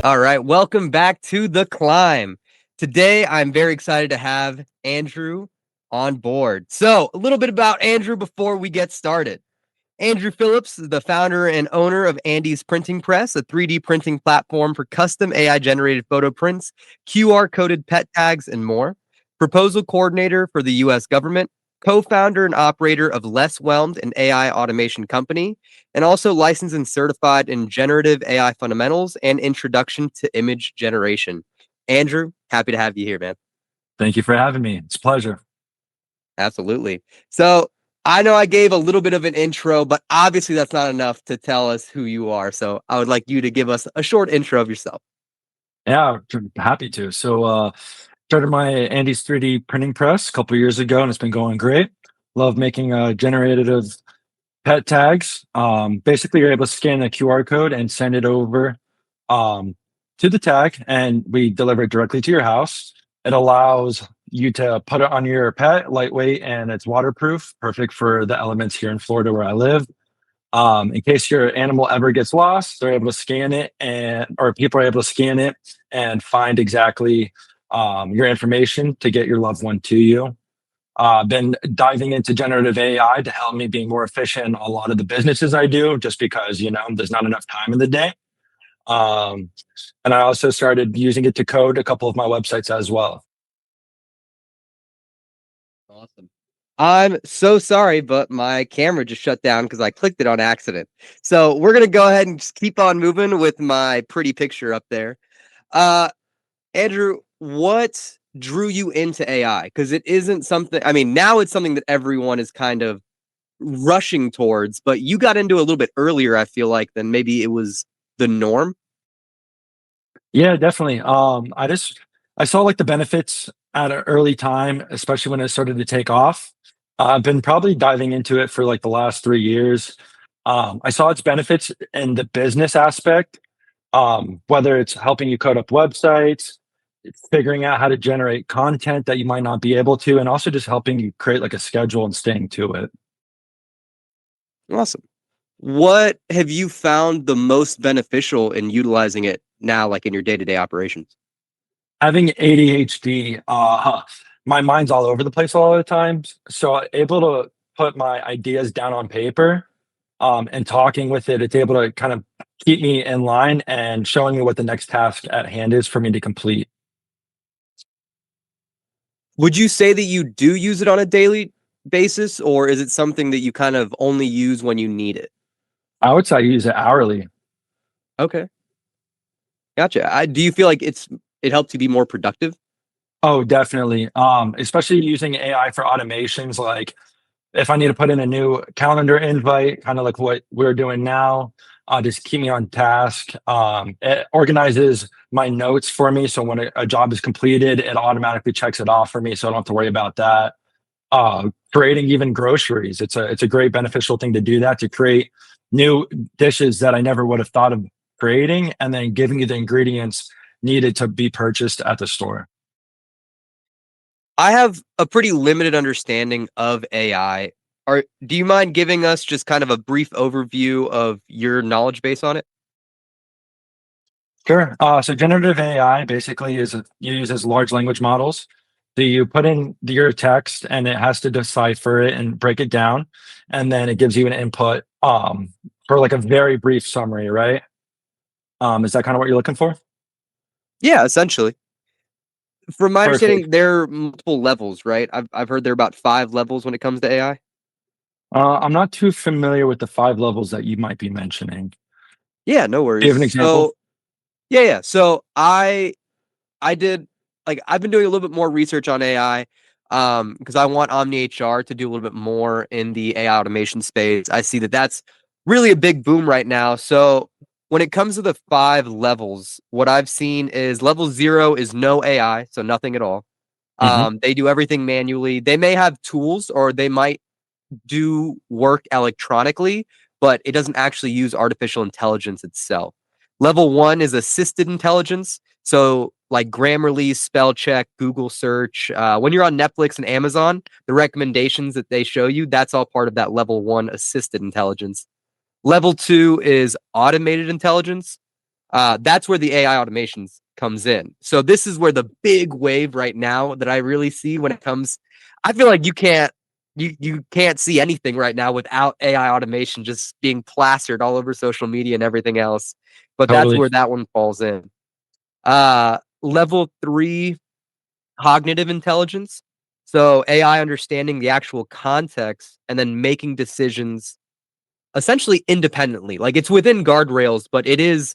All right, welcome back to The Climb. Today, I'm very excited to have Andrew on board. So, a little bit about Andrew before we get started. Andrew Phillips is the founder and owner of Andy's Printing Press, a 3D printing platform for custom AI-generated photo prints, QR-coded pet tags, and more. Proposal coordinator for the U.S. government, co-founder and operator of Lesswhelmed, an AI automation company, and also licensed and certified in generative AI fundamentals and introduction to image generation. Andrew, happy to have you here, man. Thank you for having me. It's a pleasure. Absolutely. So I know I gave a little bit of an intro, but obviously that's not enough to tell us who you are. So I would like you to give us a short intro of yourself. Yeah, happy to. Started my Andy's 3D printing press a couple of years ago, and it's been going great. Love making generative pet tags. Basically, you're able to scan the QR code and send it over to the tag, and we deliver it directly to your house. It allows you to put it on your pet, lightweight, and it's waterproof, perfect for the elements here in Florida where I live. In case your animal ever gets lost, they're able to scan it, or people are able to scan it and find exactly your information to get your loved one to you. Been diving into generative AI to help me be more efficient in a lot of the businesses I do, just because there's not enough time in the day. Um, and I also started using it to code a couple of my websites as well. Awesome. I'm so sorry, but my camera just shut down because I clicked it on accident. So we're going to go ahead and just keep on moving with my pretty picture up there. Uh, Andrew, what drew you into AI? Because it isn't something, I mean, now it's something that everyone is kind of rushing towards, but you got into it a little bit earlier, I feel like, than maybe it was the norm. Yeah, definitely. I saw like the benefits at an early time, especially when it started to take off. I've been probably diving into it for like the last 3 years. I saw its benefits in the business aspect, whether it's helping you code up websites, figuring out how to generate content that you might not be able to, and also just helping you create like a schedule and staying to it. Awesome. What have you found the most beneficial in utilizing it now, like in your day-to-day operations? Having ADHD, my mind's all over the place a lot of the times. So able to put my ideas down on paper, and talking with it, it's able to kind of keep me in line and showing me what the next task at hand is for me to complete. Would you say that you do use it on a daily basis, or is it something that you kind of only use when you need it? I would say I use it hourly. Okay, gotcha. Do you feel like it helps you be more productive? Oh, definitely. Especially using AI for automations, like if I need to put in a new calendar invite, kind of like what we're doing now, just keep me on task. It organizes my notes for me. So when a job is completed, it automatically checks it off for me. So I don't have to worry about that. Creating even groceries. It's a great beneficial thing to do that, to create new dishes that I never would have thought of creating, and then giving you the ingredients needed to be purchased at the store. I have a pretty limited understanding of AI. Do you mind giving us just kind of a brief overview of your knowledge base on it? Sure. So generative AI basically uses large language models. So you put in your text and it has to decipher it and break it down. And then it gives you an input for like a very brief summary, right? Is that kind of what you're looking for? Yeah, essentially. From my Perfect. understanding, there are multiple levels, right? I've heard there are about 5 levels when it comes to AI. I'm not too familiar with the 5 levels that you might be mentioning. Yeah, no Do you have worries. an example? So, yeah. So I did like I've been doing a little bit more research on AI because I want Omni HR to do a little bit more in the AI automation space. I see that that's really a big boom right now. So when it comes to the 5 levels, what I've seen is level 0 is no AI, so nothing at all. Hmm. They do everything manually. They may have tools or they might do work electronically, but it doesn't actually use artificial intelligence itself. Level 1 is assisted intelligence. So, like Grammarly, spell check, Google search. When you're on Netflix and Amazon, the recommendations that they show you, that's all part of that level 1 assisted intelligence. Level 2 is automated intelligence. That's where the AI automations comes in. So this is where the big wave right now that I really see when it comes. I feel like you can't see anything right now without AI automation just being plastered all over social media and everything else. But that's Totally. where that one falls in. Level 3, cognitive intelligence. So AI understanding the actual context and then making decisions essentially independently. Like it's within guardrails, but it is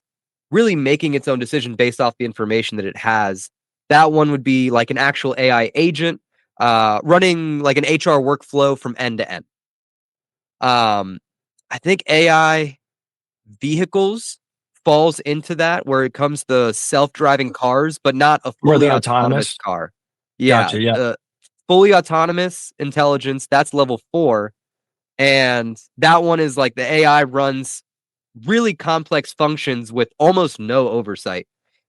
really making its own decision based off the information that it has. That one would be like an actual AI agent running like an HR workflow from end to end. I think AI vehicles falls into that where it comes to self-driving cars, but not a Where fully they're autonomous autonomous. car. Yeah, Gotcha. Yeah. fully autonomous intelligence, that's level 4. And that one is like the AI runs really complex functions with almost no oversight.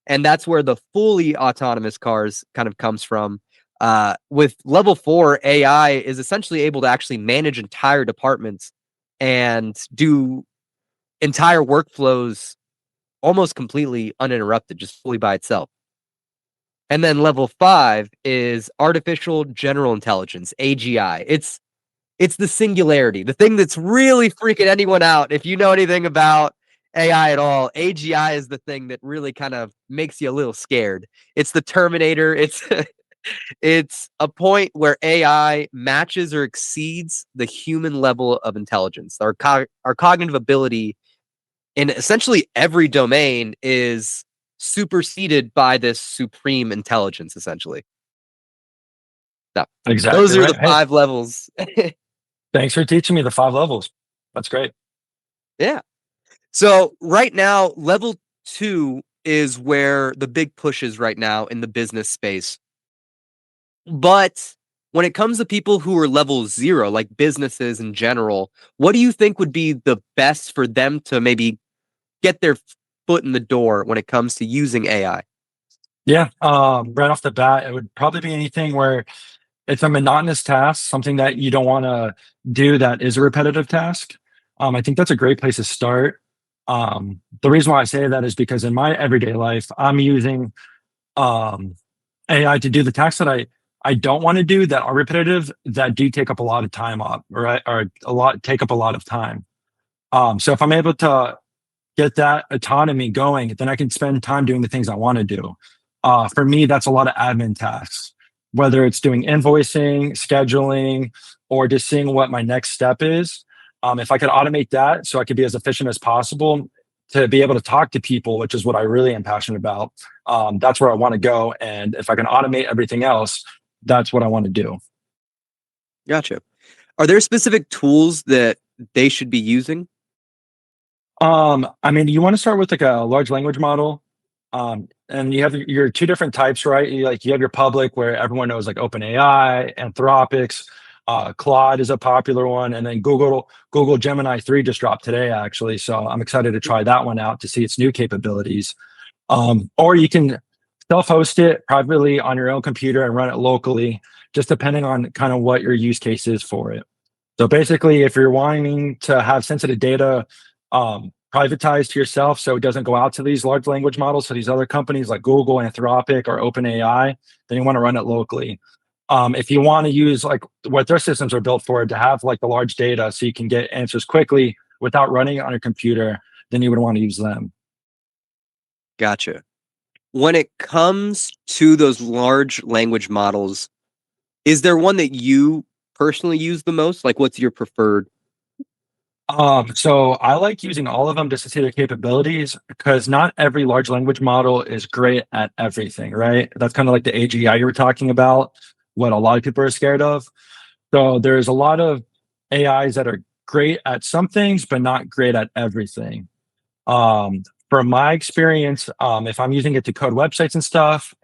And that's where the fully autonomous cars kind of comes from. With level 4, AI is essentially able to actually manage entire departments and do entire workflows almost completely uninterrupted, just fully by itself. And then level 5 is artificial general intelligence, AGI. It's the singularity, the thing that's really freaking anyone out. If you know anything about AI at all, AGI is the thing that really kind of makes you a little scared. It's the Terminator. It's it's a point where AI matches or exceeds the human level of intelligence. Our cognitive ability in essentially every domain is superseded by this supreme intelligence, essentially. Now, those Exactly are right. the Hey, 5 levels. thanks for teaching me the 5 levels. That's great. Yeah. So right now, level 2 is where the big push is right now in the business space. But when it comes to people who are level 0, like businesses in general, what do you think would be the best for them to maybe get their foot in the door when it comes to using AI? Yeah. Right off the bat, it would probably be anything where it's a monotonous task, something that you don't want to do that is a repetitive task. I think that's a great place to start. The reason why I say that is because in my everyday life, I'm using um, AI to do the tasks that I don't want to do that are repetitive, that do take up a lot of time up, right? Or a lot take up a lot of time. So if I'm able to get that autonomy going, then I can spend time doing the things I want to do. For me, that's a lot of admin tasks, whether it's doing invoicing, scheduling, or just seeing what my next step is. If I could automate that so I could be as efficient as possible to be able to talk to people, which is what I really am passionate about, that's where I want to go. And if I can automate everything else, that's what I want to do. Gotcha. Are there specific tools that they should be using? I mean, you want to start with like a large language model. And you have your two different types, right? You have your public where everyone knows like OpenAI, Anthropics, Claude is a popular one, and then Google Gemini 3 just dropped today, actually. So I'm excited to try that one out to see its new capabilities. Or you can self-host it privately on your own computer and run it locally, just depending on kind of what your use case is for it. So basically, if you're wanting to have sensitive data privatized to yourself so it doesn't go out to these large language models, so these other companies like Google, Anthropic, or OpenAI, then you want to run it locally. If you want to use like what their systems are built for to have like the large data so you can get answers quickly without running it on your computer, then you would want to use them. Gotcha. When it comes to those large language models, is there one that you personally use the most? Like, what's your preferred? So I like using all of them just to see their capabilities because not every large language model is great at everything, right? That's kind of like the AGI you were talking about, what a lot of people are scared of. So there's a lot of AIs that are great at some things, but not great at everything. From my experience, if I'm using it to code websites and stuff,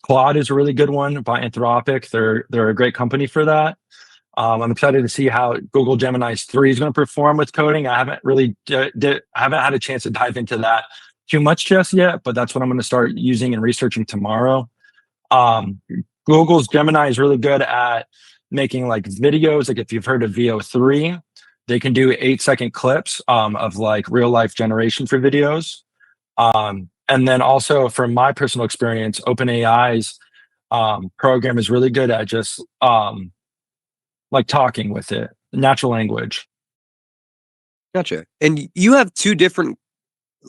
Claude is a really good one by Anthropic. They're a great company for that. I'm excited to see how Google Gemini 3 is going to perform with coding. I haven't really I haven't had a chance to dive into that too much just yet, but that's what I'm going to start using and researching tomorrow. Um, Google's Gemini is really good at making like videos. Like if you've heard of VO3, they can do 8-second clips of like real life generation for videos. And then also from my personal experience, OpenAI's program is really good at just like talking with it, natural language. Gotcha. And you have two different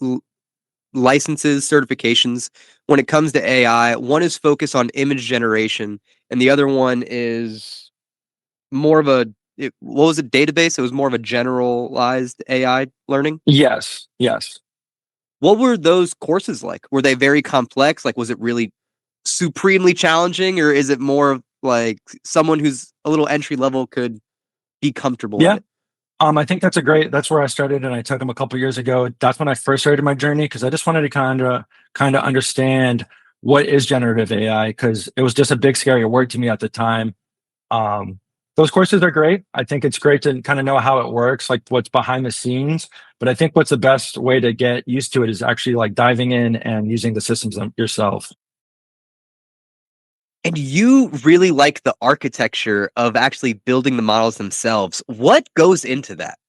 l- licenses, certifications when it comes to AI. One is focused on image generation, and the other one is more of what was it, database? It was more of a generalized AI learning. Yes, yes. What were those courses like? Were they very complex? Like, was it really supremely challenging, or is it more of like someone who's a little entry level could be comfortable in Yeah. it? I think that's where I started, and I took them a couple years ago. That's when I first started my journey because I just wanted to kind of understand what is generative AI because it was just a big scary word to me at the time. Um, those courses are great. I think it's great to kind of know how it works, like what's behind the scenes. But I think what's the best way to get used to it is actually like diving in and using the systems yourself. And you really like the architecture of actually building the models themselves. What goes into that?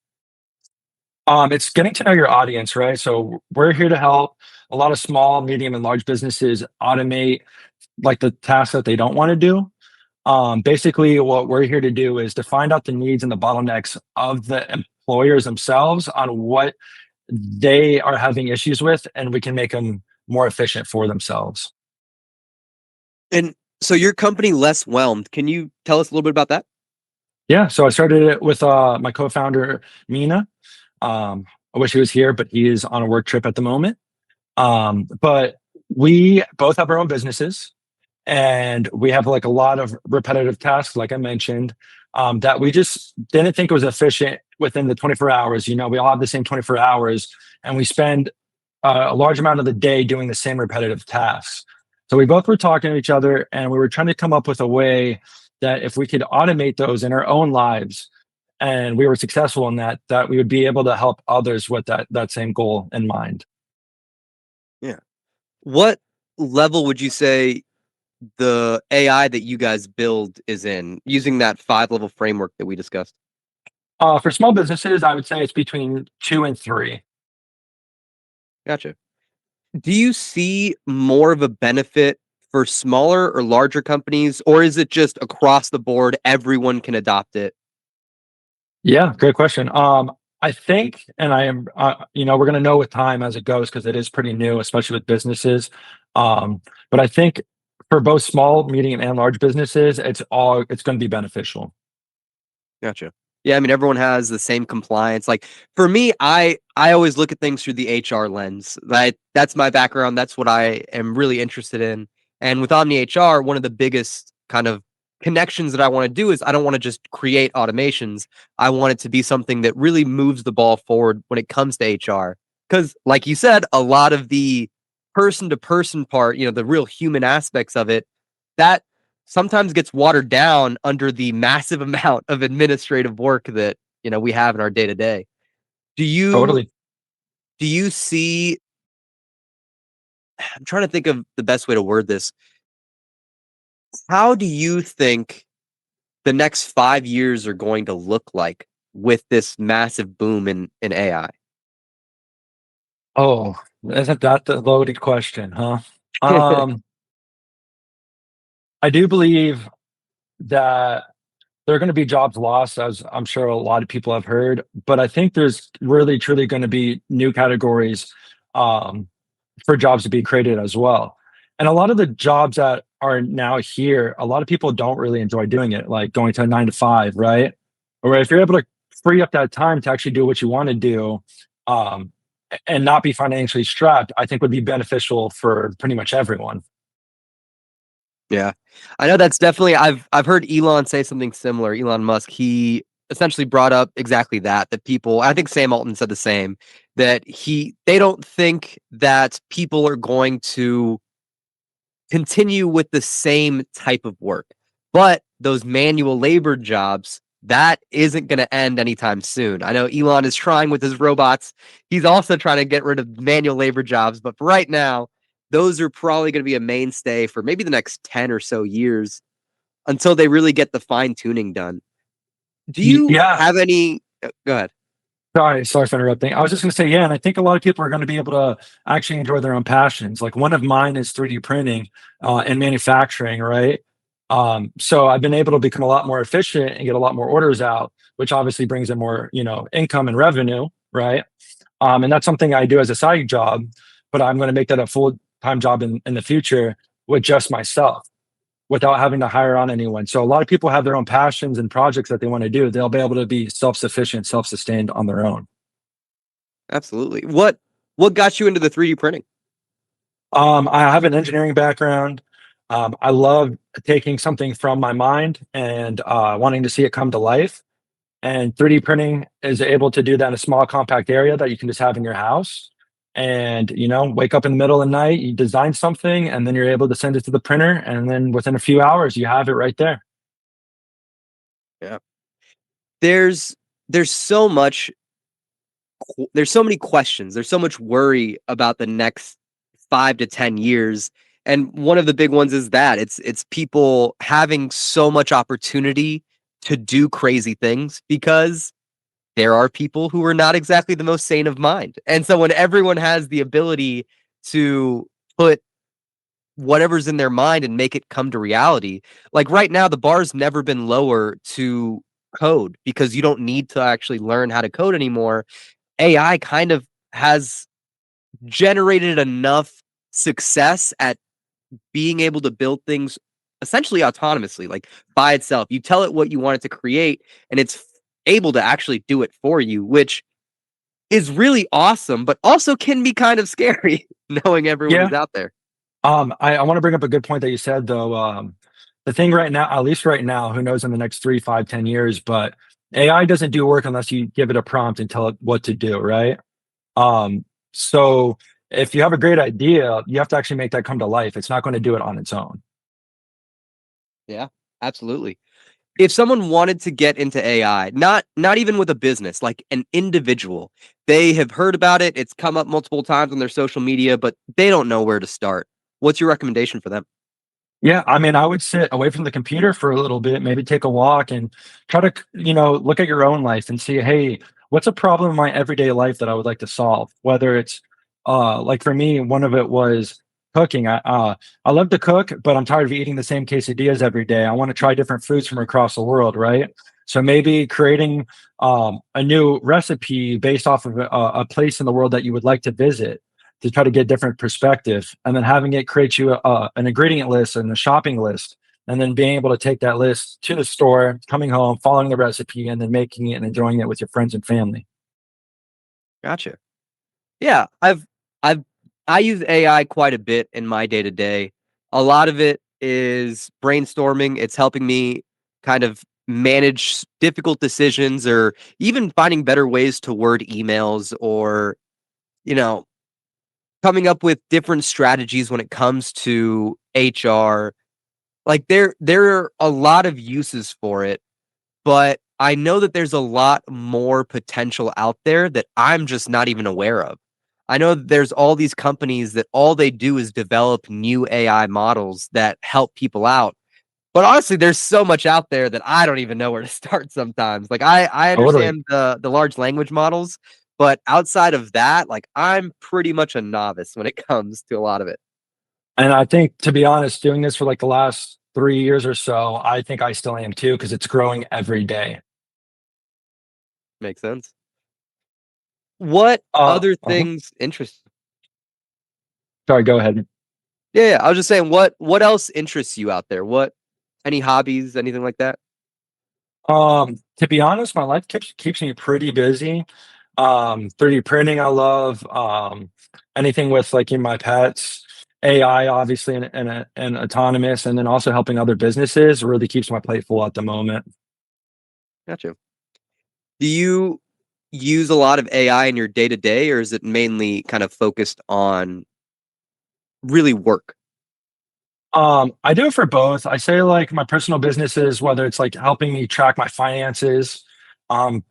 It's getting to know your audience, right? So we're here to help a lot of small, medium, and large businesses automate like the tasks that they don't want to do. Basically, what we're here to do is to find out the needs and the bottlenecks of the employers themselves on what they are having issues with, and we can make them more efficient for themselves. And so your company, Lesswhelmed, can you tell us a little bit about that? Yeah, so I started it with my co-founder Mina. I wish he was here, but he is on a work trip at the moment. But we both have our own businesses, and we have like a lot of repetitive tasks, like I mentioned, that we just didn't think was efficient within the 24 hours. You know, we all have the same 24 hours, and we spend a large amount of the day doing the same repetitive tasks. So we both were talking to each other, and we were trying to come up with a way that if we could automate those in our own lives, and we were successful in that, that we would be able to help others with that same goal in mind. Yeah. What level would you say the AI that you guys build is in using that 5 level framework that we discussed? For small businesses, I would say it's between 2 and 3. Gotcha. Do you see more of a benefit for smaller or larger companies, or is it just across the board, everyone can adopt it? Yeah, great question. I think, and I am, we're going to know with time as it goes because it is pretty new, especially with businesses. Um, but I think for both small, medium, and large businesses, it's going to be beneficial. Gotcha. Yeah, I mean, everyone has the same compliance. Like for me, I always look at things through the HR lens. That's my background. That's what I am really interested in. And with Omni HR, one of the biggest kind of connections that I want to do is I don't want to just create automations. I want it to be something that really moves the ball forward when it comes to HR. Because, like you said, a lot of the person to person part, the real human aspects of it, that sometimes gets watered down under the massive amount of administrative work that, we have in our day to day. Do you Totally. do you see I'm trying to think of the best way to word this. How do you think the next 5 years are going to look like with this massive boom in AI? Oh, isn't that the loaded question, huh? Um, I do believe that there are going to be jobs lost, as I'm sure a lot of people have heard, but I think there's really truly going to be new categories um, for jobs to be created as well. And a lot of the jobs that are now here, a lot of people don't really enjoy doing it, like going to a 9 to 5, right? Or if you're able to free up that time to actually do what you want to do um, and not be financially strapped, I think would be beneficial for pretty much everyone. Yeah. I know that's definitely I've heard Elon say something similar. Elon Musk, he essentially brought up exactly that people, I think Sam Altman said the same, that they don't think that people are going to continue with the same type of work. But those manual labor jobs, that isn't going to end anytime soon. I know Elon is trying with his robots. He's also trying to get rid of manual labor jobs. But for right now, those are probably going to be a mainstay for maybe the next 10 or so years until they really get the fine tuning done. Do you Yeah, have any? Go ahead. Sorry for interrupting. I was just going to say, yeah, and I think a lot of people are going to be able to actually enjoy their own passions. Like one of mine is 3D printing and manufacturing, right? So I've been able to become a lot more efficient and get a lot more orders out, which obviously brings in more, income and revenue, right? And that's something I do as a side job, but I'm going to make that a full time job in the future with just myself without having to hire on anyone. So a lot of people have their own passions and projects that they want to do. They'll be able to be self-sufficient, self-sustained on their own. Absolutely. What got you into the 3D printing? I have an engineering background. I love taking something from my mind and wanting to see it come to life. And 3D printing is able to do that in a small, compact area that you can just have in your house. And wake up in the middle of the night, you design something, and then you're able to send it to the printer, and then within a few hours, you have it right there. Yeah. There's there's so much there's so many questions. There's so much worry about the next 5 to 10 years. And one of the big ones is that it's people having so much opportunity to do crazy things because there are people who are not exactly the most sane of mind. And so when everyone has the ability to put whatever's in their mind and make it come to reality, like right now, the bar's never been lower to code because you don't need to actually learn how to code anymore. AI kind of has generated enough success at being able to build things essentially autonomously, like by itself. You tell it what you want it to create, and it's able to actually do it for you, which is really awesome, but also can be kind of scary knowing everyone Yeah. is out there. I want to bring up a good point that you said though. The thing right now, at least right now, who knows in the next 3, 5, 10 years, but AI doesn't do work unless you give it a prompt and tell it what to do, right? So if you have a great idea, you have to actually make that come to life. It's not going to do it on its own. Yeah, absolutely. If someone wanted to get into AI, not even with a business, like an individual, they have heard about it, it's come up multiple times on their social media, but they don't know where to start. What's your recommendation for them? Yeah, I mean, I would sit away from the computer for a little bit, maybe take a walk and try to, look at your own life and see, hey, what's a problem in my everyday life that I would like to solve? Whether it's, like for me, one of it was cooking. I love to cook, but I'm tired of eating the same quesadillas every day. I want to try different foods from across the world, right? So maybe creating a new recipe based off of a place in the world that you would like to visit to try to get different perspective, and then having it create you an ingredient list and a shopping list, and then being able to take that list to the store, coming home, following the recipe, and then making it and enjoying it with your friends and family. Gotcha. Yeah, I've I use AI quite a bit in my day to day. A lot of it is brainstorming. It's helping me kind of manage difficult decisions or even finding better ways to word emails or, you know, coming up with different strategies when it comes to HR. Like there are a lot of uses for it, but I know that there's a lot more potential out there that I'm just not even aware of. I know that there's all these companies that all they do is develop new AI models that help people out. But honestly, there's so much out there that I don't even know where to start sometimes. Like I Totally. understand the large language models, but outside of that, like I'm pretty much a novice when it comes to a lot of it. And I think, to be honest, doing this for like the last 3 years or so, I think I still am too, because it's growing every day. Makes sense. What other Uh-huh. things interest? Sorry, go ahead. Yeah, I was just saying, what else interests you out there? What any hobbies, anything like that? To be honest, my life keeps me pretty busy. 3D printing, I love. Anything with like in my pets, AI, obviously, and autonomous, and then also helping other businesses really keeps my plate full at the moment. Gotcha. Do you use a lot of AI in your day to day, or is it mainly kind of focused on really work? I do it for both. I say like my personal businesses, whether it's like helping me track my finances. Um,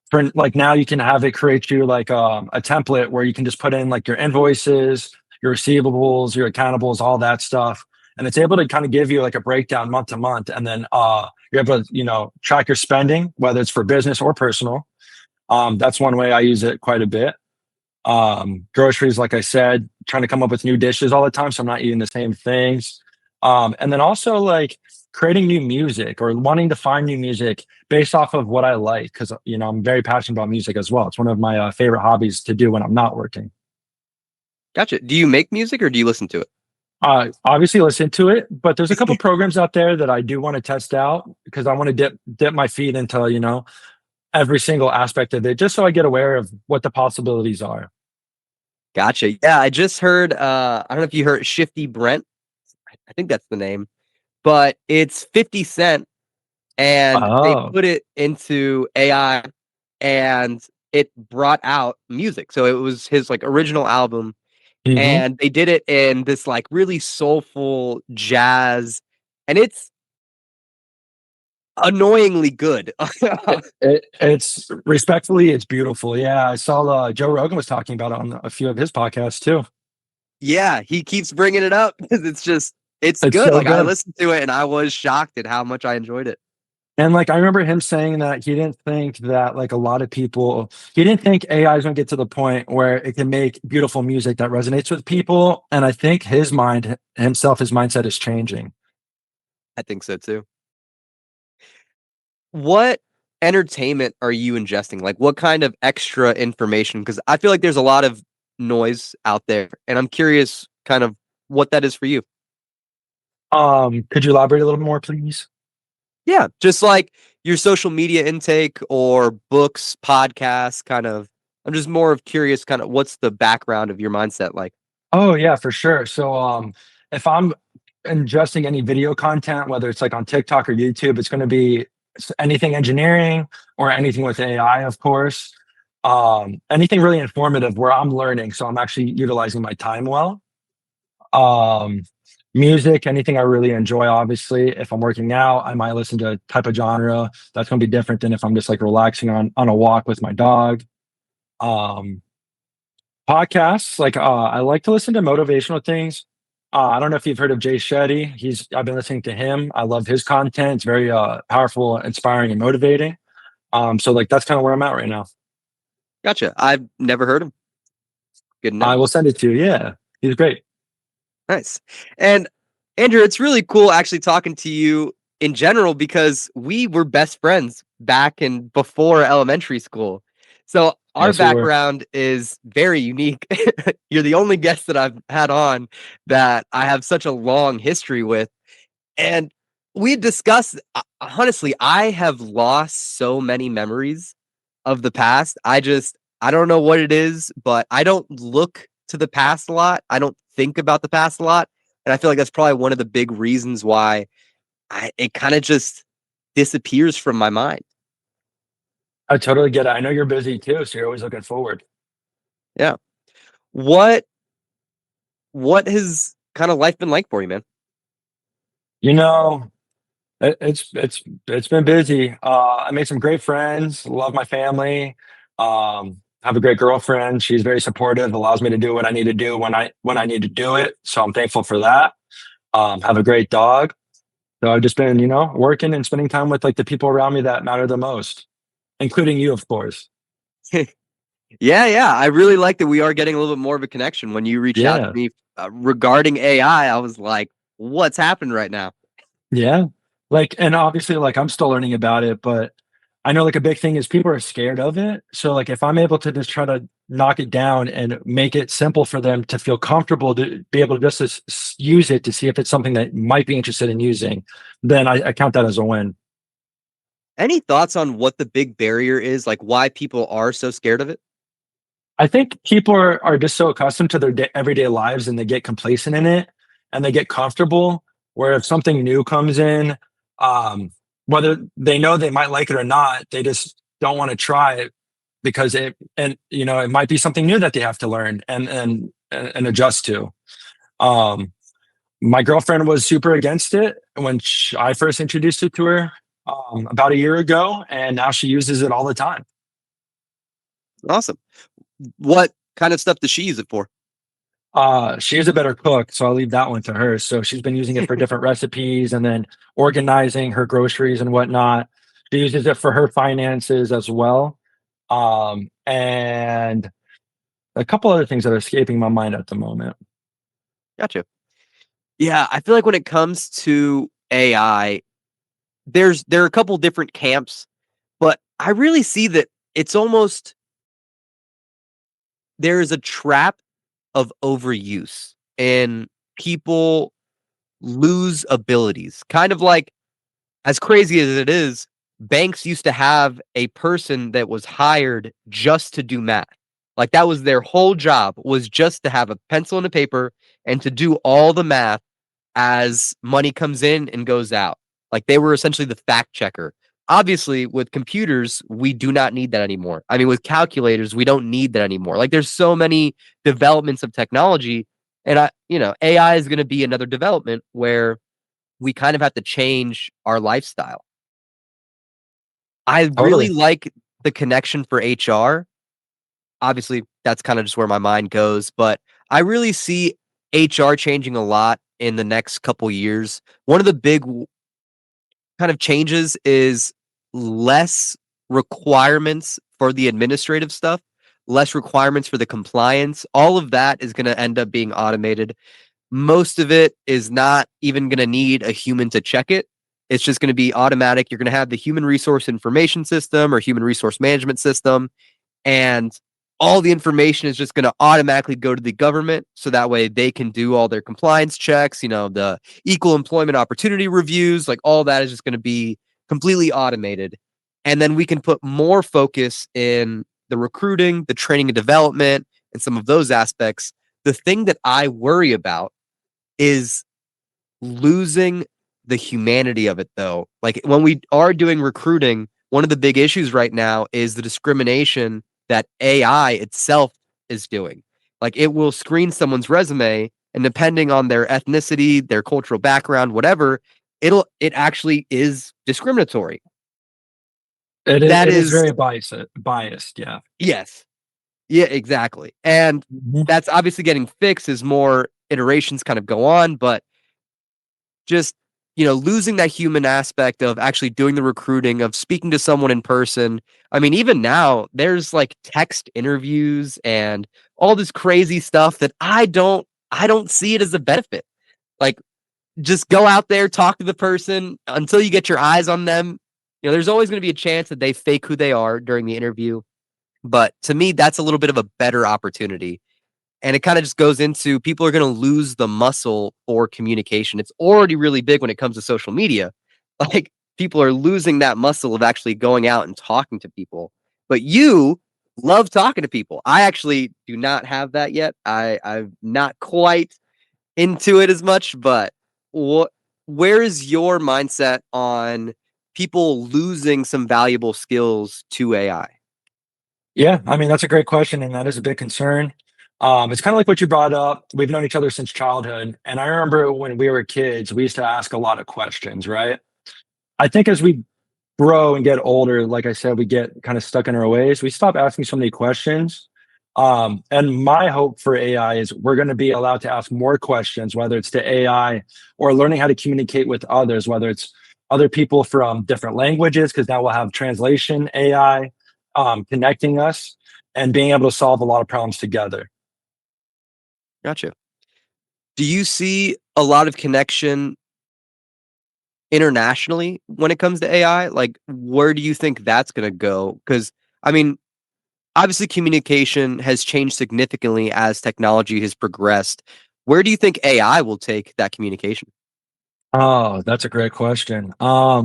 for like now you can have it create you like a template where you can just put in like your invoices, your receivables, your accountables, all that stuff, and it's able to kind of give you like a breakdown month to month, and then you're able to track your spending, whether it's for business or personal, That's one way I use it quite a bit. Groceries, like I said, trying to come up with new dishes all the time, so I'm not eating the same things. And then also like creating new music or wanting to find new music based off of what I like, because I'm very passionate about music as well. It's one of my favorite hobbies to do when I'm not working. Gotcha. Do you make music or do you listen to it? Obviously listen to it, but there's a couple programs out there that I do want to test out because I want to dip my feet into every single aspect of it, just so I get aware of what the possibilities are. Gotcha. Yeah, I just heard, I don't know if you heard Shifty Brent. I think that's the name, but it's 50 Cent and they Oh. put it into AI and it brought out music. So it was his like original album Hmm. and they did it in this like really soulful jazz and it's annoyingly good. It's respectfully, it's beautiful. Yeah, I saw Joe Rogan was talking about it on a few of his podcasts too. Yeah, he keeps bringing it up because it's It's good. so Like I good. listened to it and I was shocked at how much I enjoyed it. And like I remember him saying that he didn't think that like a lot of people, he didn't think AI is going to get to the point where it can make beautiful music that resonates with people. And I think his mindset is changing. I think so too. What entertainment are you ingesting? Like, what kind of extra information? Because I feel like there's a lot of noise out there, and I'm curious kind of what that is for you. Could you elaborate a little more, please? Yeah, just like your social media intake or books, podcasts, kind of. I'm just more of curious, kind of what's the background of your mindset like? Oh yeah, for sure. So if I'm ingesting any video content, whether it's like on TikTok or YouTube, it's going to be anything engineering or anything with AI, of course. Anything really informative where I'm learning, so I'm actually utilizing my time well. Um, Music, anything I really enjoy. Obviously, if I'm working out, I might listen to a type of genre that's going to be different than if I'm just like relaxing on a walk with my dog. Um, Podcasts, like I like to listen to motivational things. I don't know if you've heard of Jay Shetty. I've been listening to him. I love his content. It's very powerful, inspiring, and motivating. So like that's kind of where I'm at right now. Gotcha. I've never heard him. Good to know. I will send it to you. Yeah, he's great. Nice. And Andrew, it's really cool actually talking to you in general because we were best friends back in before elementary school. So our Yes, we were. background is very unique. You're the only guest that I've had on that I have such a long history with. And we discussed, honestly, I have lost so many memories of the past. I don't know what it is, but I don't look to the past a lot. I don't think about the past a lot. And I feel like that's probably one of the big reasons why it kind of just disappears from my mind. I totally get it. I know you're busy too, so you're always looking forward. Yeah. What what has kind of life been like for you, man? You know, it's been busy. I made some great friends. Love my family. Have a great girlfriend. She's very supportive. Allows me to do what I need to do when I need to do it. So I'm thankful for that. Have a great dog. So I've just been working and spending time with like the people around me that matter the most, including you, of course. Yeah, yeah. I really like that we are getting a little bit more of a connection. When you reached out to Yeah, me regarding AI, I was like, what's happening right now? yeah. Like, and obviously, like I'm still learning about it, but I know like a big thing is people are scared of it. So like if I'm able to just try to knock it down and make it simple for them to feel comfortable to be able to just use it to see if it's something that might be interested in using, then I count that as a win. Any thoughts on what the big barrier is? Like why people are so scared of it? I think people are just so accustomed to their everyday lives and they get complacent in it and they get comfortable. Where if something new comes in, um, whether they know they might like it or not, they just don't want to try it because it might be something new that they have to learn and adjust to. Um, my girlfriend was super against it when I first introduced it to her about a year ago, and now she uses it all the time. Awesome. What kind of stuff does she use it for? She is a better cook, so I'll leave that one to her. So she's been using it for different recipes and then organizing her groceries and whatnot. She uses it for her finances as well. and a couple other things that are escaping my mind at the moment. Gotcha. Yeah, I feel like when it comes to AI, there are a couple different camps, but I really see that it's almost there is a trap of overuse and people lose abilities. Kind of like as crazy as it is, banks used to have a person that was hired just to do math. Like that was their whole job was just to have a pencil and a paper and to do all the math as money comes in and goes out. Like they were essentially the fact checker. Obviously, with computers, we do not need that anymore. I mean, with calculators, we don't need that anymore. Like there's so many developments of technology. And AI is going to be another development where we kind of have to change our lifestyle. I really Totally. like the connection for HR. Obviously, that's kind of just where my mind goes, but I really see HR changing a lot in the next couple years. One of the big kind of changes is less requirements for the administrative stuff, less requirements for the compliance. All of that is going to end up being automated. Most of it is not even going to need a human to check it. It's just going to be automatic. You're going to have the human resource information system or human resource management system, and all the information is just going to automatically go to the government. So that way they can do all their compliance checks, the equal employment opportunity reviews, like all that is just going to be completely automated. And then we can put more focus in the recruiting, the training and development, and some of those aspects. The thing that I worry about is losing the humanity of it, though. Like when we are doing recruiting, one of the big issues right now is the discrimination that AI itself is doing. Like it will screen someone's resume, and depending on their ethnicity, their cultural background, whatever, it actually is discriminatory. That It is is very biased. Yeah. yes. Yeah, exactly. And Mhm. that's obviously getting fixed as more iterations kind of go on, but just losing that human aspect of actually doing the recruiting, of speaking to someone in person. I mean, even now there's like text interviews and all this crazy stuff that I don't see it as a benefit. Like just go out there, talk to the person until you get your eyes on them. There's always going to be a chance that they fake who they are during the interview, but to me that's a little bit of a better opportunity. And it kind of just goes into people are going to lose the muscle for communication. It's already really big when it comes to social media. Like people are losing that muscle of actually going out and talking to people. But you love talking to people. I actually do not have that yet. I'm not quite into it as much, but what where is your mindset on people losing some valuable skills to AI? Yeah, I mean, that's a great question, and that is a big concern. It's kind of like what you brought up. We've known each other since childhood, and I remember when we were kids, we used to ask a lot of questions, right? I think as we grow and get older, like I said, we get kind of stuck in our ways. We stop asking so many questions. And my hope for AI is we're going to be allowed to ask more questions, whether it's to AI or learning how to communicate with others, whether it's other people from different languages, because now we'll have translation AI connecting us and being able to solve a lot of problems together. Gotcha. Do you see a lot of connection internationally when it comes to AI? Like, where do you think that's going to go? Because, I mean, obviously, communication has changed significantly as technology has progressed. Where do you think AI will take that communication? Oh, that's a great question. I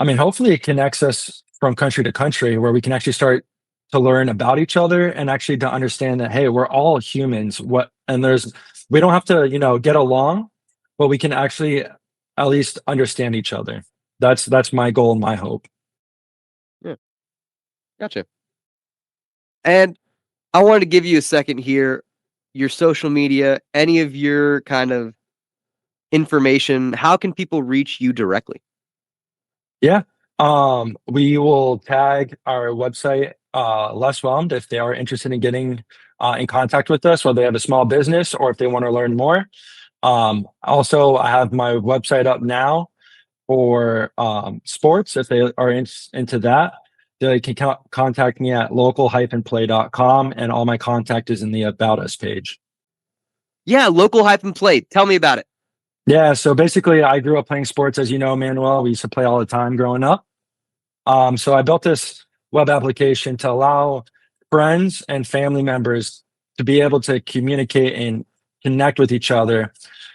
mean, hopefully it connects us from country to country where we can actually start to learn about each other and actually to understand that, hey, we're all humans. We don't have to, get along, but we can actually at least understand each other. That's my goal and my hope. Yeah, gotcha. And I wanted to give you a second here. Your social media, any of your kind of information, how can people reach you directly? Yeah. We will tag our website, Lesswhelmed, if they are interested in getting in contact with us, whether they have a small business or if they want to learn more. Also, I have my website up now for sports if they are into that. they can contact me at local-play.com, and all my contact is in the About Us page. Yeah, local-play. Tell me about it. Yeah, so basically, I grew up playing sports, as you know, Manuel. We used to play all the time growing up. So I built this web application to allow friends and family members to be able to communicate and connect with each other.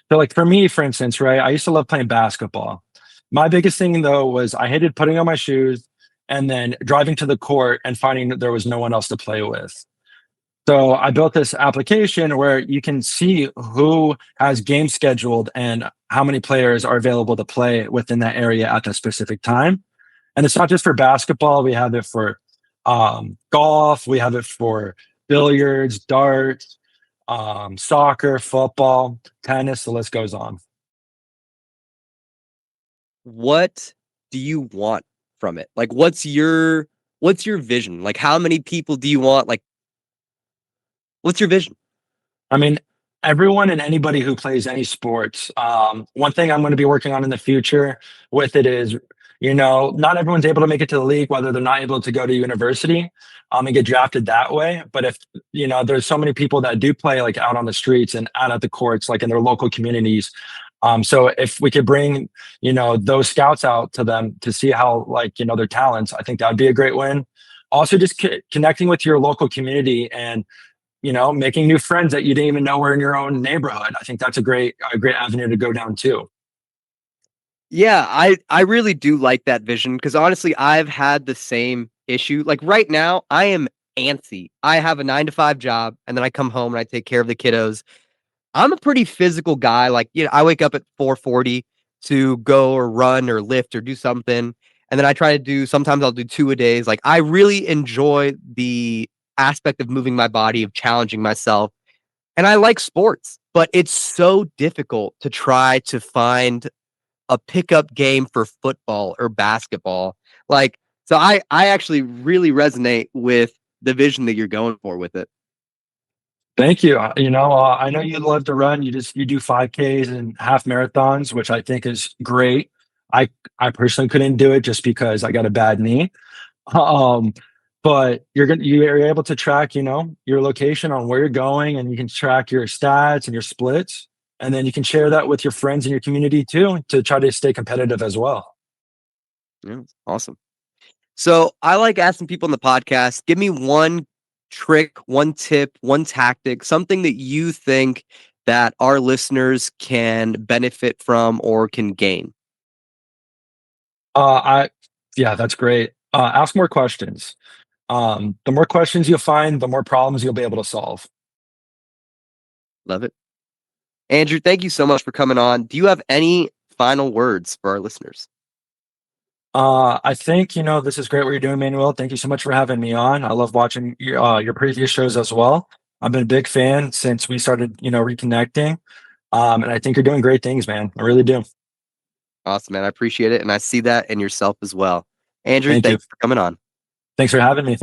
So, like for me, for instance, right, I used to love playing basketball. My biggest thing though was I hated putting on my shoes and then driving to the court and finding that there was no one else to play with. So I built this application where you can see who has games scheduled and how many players are available to play within that area at that specific time. And it's not just for basketball. We have it for golf. We have it for billiards, darts, soccer, football, tennis. The list goes on. What do you want from it? Like, what's your vision? Like, how many people do you want? Like, what's your vision? I mean, everyone and anybody who plays any sports. One thing I'm going to be working on in the future with it is, not everyone's able to make it to the league, whether they're not able to go to university and get drafted that way. But if, there's so many people that do play like out on the streets and out at the courts, like in their local communities. So if we could bring, those scouts out to them to see how, like, their talents, I think that would be a great win. Also, just connecting with your local community and making new friends that you didn't even know were in your own neighborhood. I think that's a great avenue to go down too. Yeah, I really do like that vision because honestly, I've had the same issue. Like right now, I am antsy. I have a 9 to 5 job, and then I come home and I take care of the kiddos. I'm a pretty physical guy. Like, I wake up at 4:40 to go or run or lift or do something, and then I try to do. Sometimes I'll do 2 a days. Like, I really enjoy the aspect of moving my body, of challenging myself. And I like sports, but it's so difficult to try to find a pickup game for football or basketball. Like, so I actually really resonate with the vision that you're going for with it. Thank you. I know you love to run. You do 5Ks and half marathons, which I think is great. I personally couldn't do it just because I got a bad knee. Um, but you're able to track, your location on where you're going, and you can track your stats and your splits, and then you can share that with your friends in your community too to try to stay competitive as well. Yeah, awesome. So I like asking people on the podcast, give me one trick, one tip, one tactic, something that you think that our listeners can benefit from or can gain. Yeah, that's great. Ask more questions. The more questions you'll find, the more problems you'll be able to solve. Love it. Andrew, thank you so much for coming on. Do you have any final words for our listeners? I think, this is great what you're doing, Manuel. Thank you so much for having me on. I love watching your previous shows as well. I've been a big fan since we started, reconnecting. And I think you're doing great things, man. I really do. Awesome, man. I appreciate it. And I see that in yourself as well. Andrew, Thank you. thanks for coming on. Thanks for having me.